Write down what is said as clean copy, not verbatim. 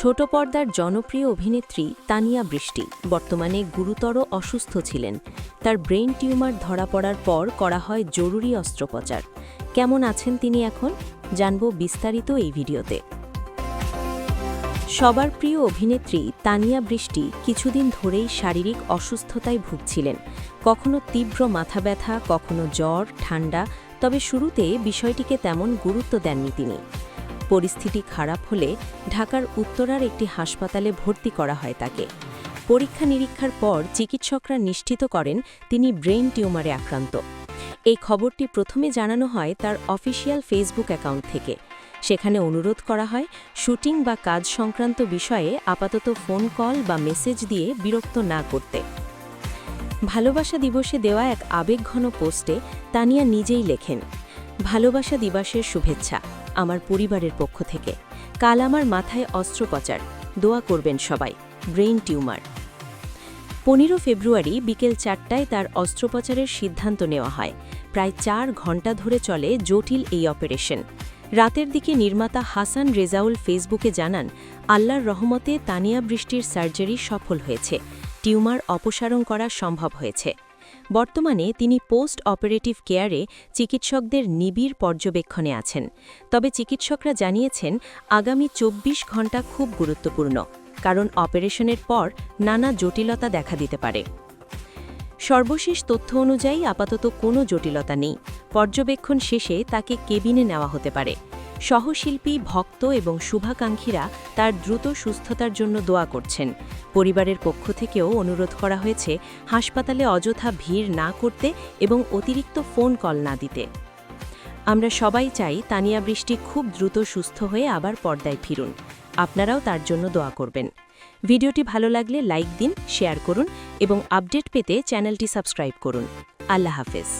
ছোট পর্দার জনপ্রিয় অভিনেত্রী তানিয়া বৃষ্টি বর্তমানে গুরুতর অসুস্থ ছিলেন। তার ব্রেইন টিউমার ধরা পড়ার পর করা হয় জরুরি অস্ত্রোপচার। কেমন আছেন তিনি এখন, জানব বিস্তারিত এই ভিডিওতে। সবার প্রিয় অভিনেত্রী তানিয়া বৃষ্টি কিছুদিন ধরেই শারীরিক অসুস্থতায় ভুগছিলেন। কখনো তীব্র মাথা ব্যথা, কখনো জ্বর, ঠান্ডা। তবে শুরুতে বিষয়টিকে তেমন গুরুত্ব দেননি তিনি। পরিস্থিতি খারাপ হলে ঢাকার উত্তরার একটি হাসপাতালে ভর্তি করা হয় তাকে। পরীক্ষা নিরীক্ষার পর চিকিৎসকরা নিশ্চিত করেন তিনি ব্রেইন টিউমারে আক্রান্ত। এই খবরটি প্রথমে জানানো হয় তার অফিসিয়াল ফেসবুক অ্যাকাউন্ট থেকে। সেখানে অনুরোধ করা হয় শুটিং বা কাজ সংক্রান্ত বিষয়ে আপাতত ফোন কল বা মেসেজ দিয়ে বিরক্ত না করতে। ভালোবাসা দিবসে দেওয়া এক আবেগঘন পোস্টে তানিয়া নিজেই লেখেন, ভালোবাসা দিবসের শুভেচ্ছা আমার পরিবারের পক্ষ থেকে। কাল আমার মাথায় অস্ত্রোপচার, দোয়া করবেন সবাই। Brain tumour. 15 ফেব্রুয়ারি বিকেল 4টায় তার অস্ত্রোপচারের সিদ্ধান্ত নেওয়া হয়। প্রায় 4 ঘণ্টা ধরে চলে জটিল এই অপারেশন। রাতের দিকে নির্মাতা হাসান রেজাউল ফেসবুকে জানান, আল্লাহর রহমতে তানিয়া বৃষ্টির সার্জারি সফল হয়েছে, টিউমার অপসারণ করা সম্ভব হয়েছে। বর্তমানে তিনি পোস্ট অপারেটিভ কেয়ারে চিকিৎসকদের নিবিড় পর্যবেক্ষণে আছেন। তবে চিকিৎসকরা জানিয়েছেন আগামী 24 ঘণ্টা খুব গুরুত্বপূর্ণ, কারণ অপারেশনের পর নানা জটিলতা দেখা দিতে পারে। সর্বশেষ তথ্য অনুযায়ী আপাতত কোনো জটিলতা নেই। পর্যবেক্ষণ শেষে তাকে কেবিনে নেওয়া হতে পারে। সহশিল্পী, ভক্ত এবং শুভাকাঙ্ক্ষীরা তার দ্রুত সুস্থতার জন্য দোয়া করছেন। পরিবারের পক্ষ থেকেও অনুরোধ করা হয়েছে হাসপাতালে অযথা ভিড় না করতে এবং অতিরিক্ত ফোন কল না দিতে। আমরা সবাই চাই তানিয়া বৃষ্টি খুব দ্রুত সুস্থ হয়ে আবার পর্দায় ফিরুন। আপনারাও তার জন্য দোয়া করবেন। ভিডিওটি ভালো লাগলে লাইক দিন, শেয়ার করুন এবং আপডেট পেতে চ্যানেলটি সাবস্ক্রাইব করুন। আল্লাহ হাফেজ।